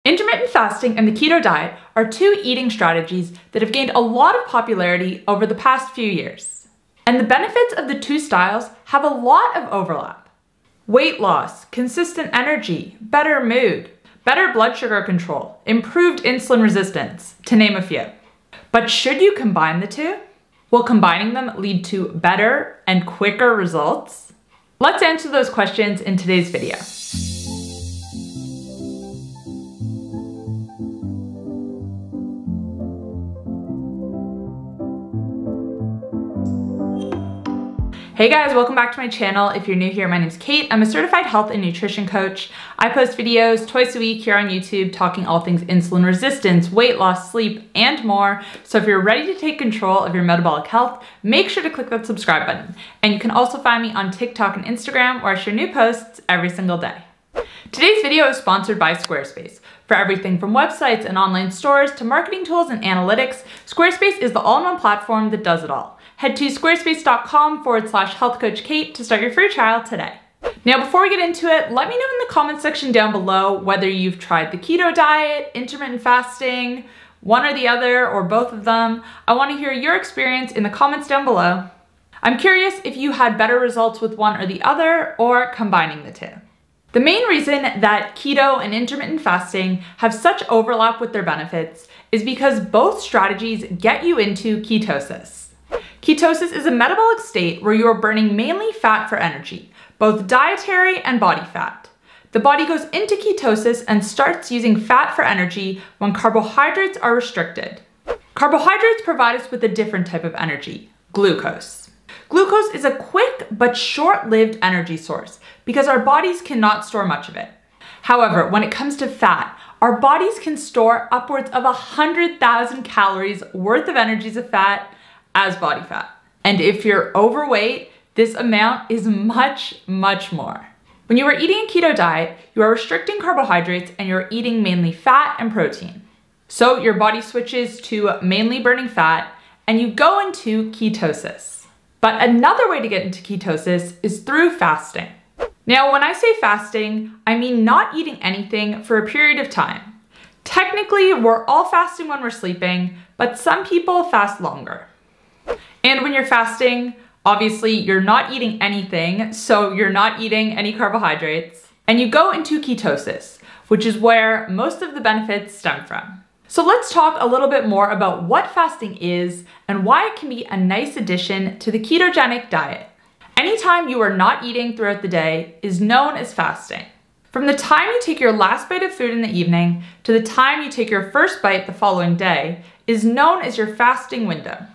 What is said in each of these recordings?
Intermittent fasting and the keto diet are two eating strategies that have gained a lot of popularity over the past few years. And the benefits of the two styles have a lot of overlap. Weight loss, consistent energy, better mood, better blood sugar control, improved insulin resistance, to name a few. But should you combine the two? Will combining them lead to better and quicker results? Let's answer those questions in today's video. Hey guys, welcome back to my channel. If you're new here, my name's Kate. I'm a certified health and nutrition coach. I post videos twice a week here on YouTube talking all things insulin resistance, weight loss, sleep, and more. So if you're ready to take control of your metabolic health, make sure to click that subscribe button. And you can also find me on TikTok and Instagram where I share new posts every single day. Today's video is sponsored by Squarespace. For everything from websites and online stores to marketing tools and analytics, Squarespace is the all-in-one platform that does it all. Head to squarespace.com/healthcoachkate to start your free trial today. Now, before we get into it, let me know in the comment section down below whether you've tried the keto diet, intermittent fasting, one or the other, or both of them. I want to hear your experience in the comments down below. I'm curious if you had better results with one or the other, or combining the two. The main reason that keto and intermittent fasting have such overlap with their benefits is because both strategies get you into ketosis. Ketosis is a metabolic state where you are burning mainly fat for energy, both dietary and body fat. The body goes into ketosis and starts using fat for energy when carbohydrates are restricted. Carbohydrates provide us with a different type of energy, glucose. Glucose is a quick but short-lived energy source because our bodies cannot store much of it. However, when it comes to fat, our bodies can store upwards of 100,000 calories worth of energy as fat as body fat. And if you're overweight, this amount is much, much more. When you are eating a keto diet, you are restricting carbohydrates and you're eating mainly fat and protein. So your body switches to mainly burning fat and you go into ketosis. But another way to get into ketosis is through fasting. Now, when I say fasting, I mean not eating anything for a period of time. Technically, we're all fasting when we're sleeping, but some people fast longer. And when you're fasting, obviously you're not eating anything, so you're not eating any carbohydrates, and you go into ketosis, which is where most of the benefits stem from. So let's talk a little bit more about what fasting is and why it can be a nice addition to the ketogenic diet. Anytime you are not eating throughout the day is known as fasting. From the time you take your last bite of food in the evening to the time you take your first bite the following day is known as your fasting window.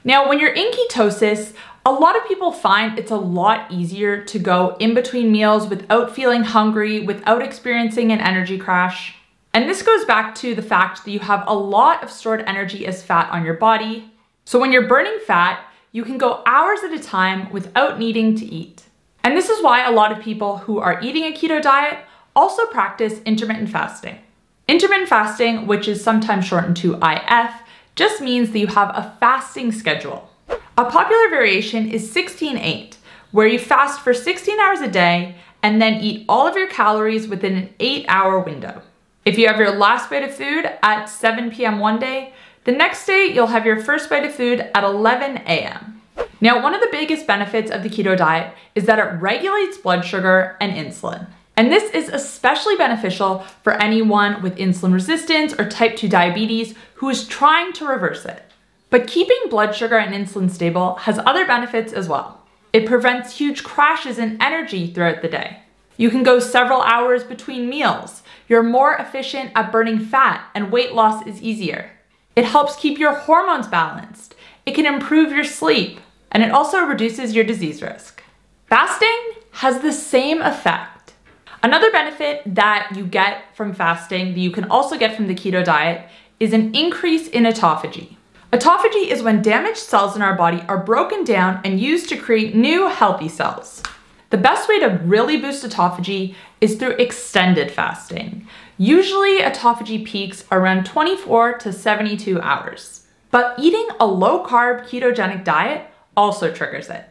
Now, when you're in ketosis, a lot of people find it's a lot easier to go in between meals without feeling hungry, without experiencing an energy crash. And this goes back to the fact that you have a lot of stored energy as fat on your body. So when you're burning fat, you can go hours at a time without needing to eat. And this is why a lot of people who are eating a keto diet also practice intermittent fasting. Intermittent fasting, which is sometimes shortened to IF, just means that you have a fasting schedule. A popular variation is 16-8, where you fast for 16 hours a day and then eat all of your calories within an 8-hour window. If you have your last bite of food at 7 p.m. one day, the next day you'll have your first bite of food at 11 a.m. Now, one of the biggest benefits of the keto diet is that it regulates blood sugar and insulin. And this is especially beneficial for anyone with insulin resistance or type 2 diabetes who is trying to reverse it. But keeping blood sugar and insulin stable has other benefits as well. It prevents huge crashes in energy throughout the day. You can go several hours between meals. You're more efficient at burning fat and weight loss is easier. It helps keep your hormones balanced. It can improve your sleep, and it also reduces your disease risk. Fasting has the same effect. Another benefit that you get from fasting that you can also get from the keto diet is an increase in autophagy. Autophagy is when damaged cells in our body are broken down and used to create new healthy cells. The best way to really boost autophagy is through extended fasting. Usually autophagy peaks around 24 to 72 hours. But eating a low-carb ketogenic diet also triggers it.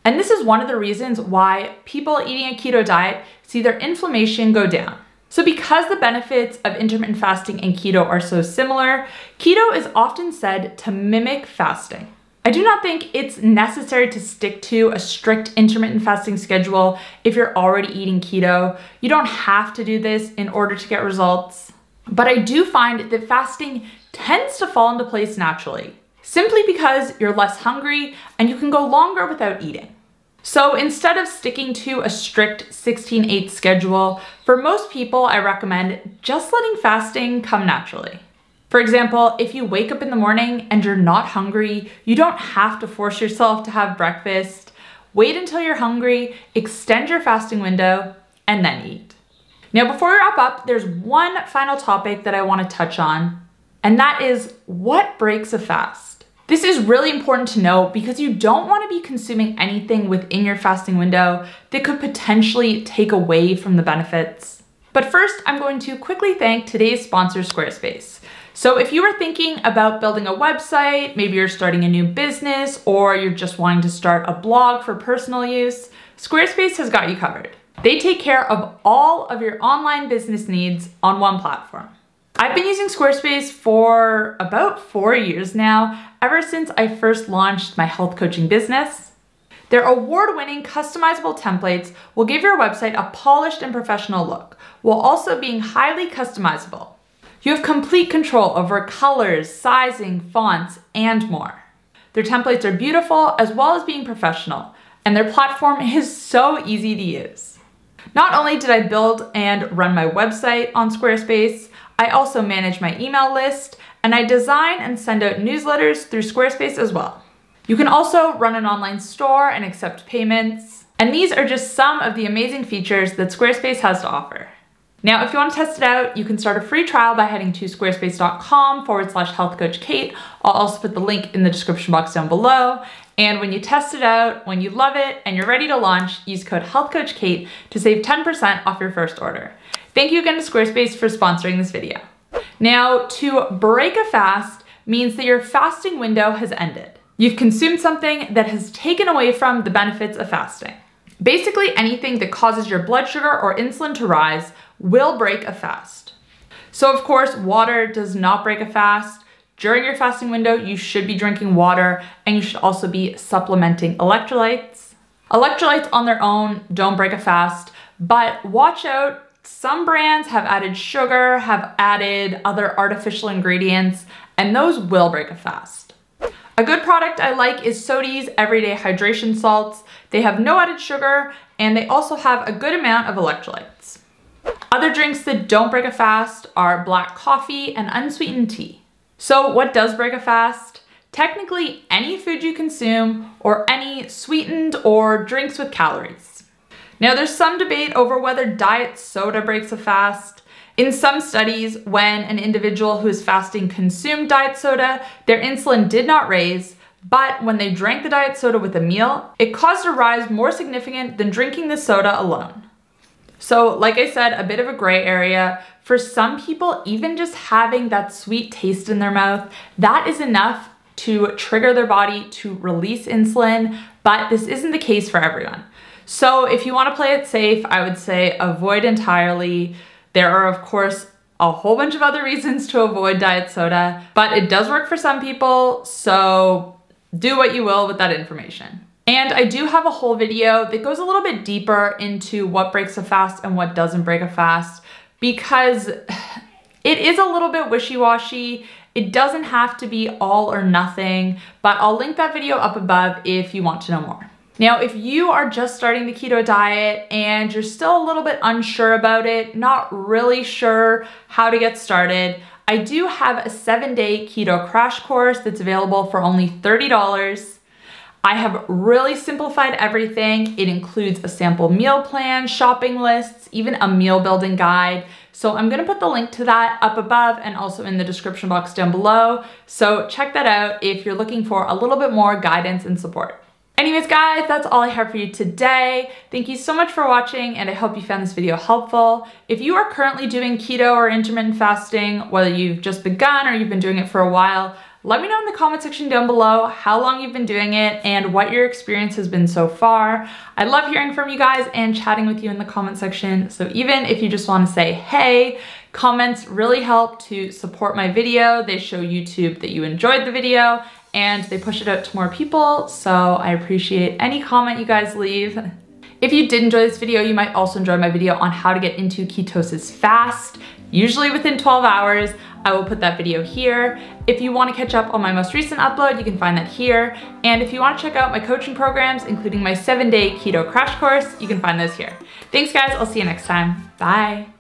And this is one of the reasons why people eating a keto diet see their inflammation go down. So because the benefits of intermittent fasting and keto are so similar, keto is often said to mimic fasting. I do not think it's necessary to stick to a strict intermittent fasting schedule if you're already eating keto. You don't have to do this in order to get results. But I do find that fasting tends to fall into place naturally, simply because you're less hungry and you can go longer without eating. So instead of sticking to a strict 16/8 schedule, for most people, I recommend just letting fasting come naturally. For example, if you wake up in the morning and you're not hungry, you don't have to force yourself to have breakfast. Wait until you're hungry, extend your fasting window, and then eat. Now, before we wrap up, there's one final topic that I want to touch on, and that is what breaks a fast. This is really important to know because you don't want to be consuming anything within your fasting window that could potentially take away from the benefits. But first, I'm going to quickly thank today's sponsor, Squarespace. So if you are thinking about building a website, maybe you're starting a new business, or you're just wanting to start a blog for personal use, Squarespace has got you covered. They take care of all of your online business needs on one platform. I've been using Squarespace for about 4 years now, ever since I first launched my health coaching business. Their award-winning customizable templates will give your website a polished and professional look, while also being highly customizable. You have complete control over colors, sizing, fonts, and more. Their templates are beautiful as well as being professional, and their platform is so easy to use. Not only did I build and run my website on Squarespace, I also manage my email list, and I design and send out newsletters through Squarespace as well. You can also run an online store and accept payments, and these are just some of the amazing features that Squarespace has to offer. Now, if you want to test it out, you can start a free trial by heading to squarespace.com/healthcoachkate. I'll also put the link in the description box down below. And when you test it out, when you love it and you're ready to launch, use code HealthCoachKate to save 10% off your first order. Thank you again to Squarespace for sponsoring this video. Now, to break a fast means that your fasting window has ended. You've consumed something that has taken away from the benefits of fasting. Basically, anything that causes your blood sugar or insulin to rise will break a fast. So of course, water does not break a fast. During your fasting window, you should be drinking water, and you should also be supplementing electrolytes. Electrolytes on their own don't break a fast, but watch out. Some brands have added sugar, have added other artificial ingredients, and those will break a fast. A good product I like is Sodi's Everyday Hydration Salts. They have no added sugar, and they also have a good amount of electrolytes. Other drinks that don't break a fast are black coffee and unsweetened tea. So what does break a fast? Technically, any food you consume or any sweetened or drinks with calories. Now, there's some debate over whether diet soda breaks a fast. In some studies, when an individual who is fasting consumed diet soda, their insulin did not raise, but when they drank the diet soda with a meal, it caused a rise more significant than drinking the soda alone. So like I said, a bit of a gray area. For some people, even just having that sweet taste in their mouth, that is enough to trigger their body to release insulin, but this isn't the case for everyone. So if you want to play it safe, I would say avoid entirely. There are, of course, a whole bunch of other reasons to avoid diet soda, but it does work for some people, so do what you will with that information. And I do have a whole video that goes a little bit deeper into what breaks a fast and what doesn't break a fast, because it is a little bit wishy-washy. It doesn't have to be all or nothing, but I'll link that video up above if you want to know more. Now, if you are just starting the keto diet and you're still a little bit unsure about it, not really sure how to get started, I do have a 7-day keto crash course that's available for only $30. I have really simplified everything. It includes a sample meal plan, shopping lists, even a meal building guide. So I'm gonna put the link to that up above and also in the description box down below. So check that out if you're looking for a little bit more guidance and support. Anyways, guys, that's all I have for you today. Thank you so much for watching, and I hope you found this video helpful. If you are currently doing keto or intermittent fasting, whether you've just begun or you've been doing it for a while, Let me know in the comment section down below how long you've been doing it and what your experience has been so far. I love hearing from you guys and chatting with you in the comment section. So even if you just want to say hey, comments really help to support my video. They show YouTube that you enjoyed the video and they push it out to more people. So I appreciate any comment you guys leave. If you did enjoy this video, you might also enjoy my video on how to get into ketosis fast, usually within 12 hours. I will put that video here. If you want to catch up on my most recent upload, you can find that here. And if you want to check out my coaching programs, including my 7-day keto crash course, you can find those here. Thanks guys, I'll see you next time. Bye.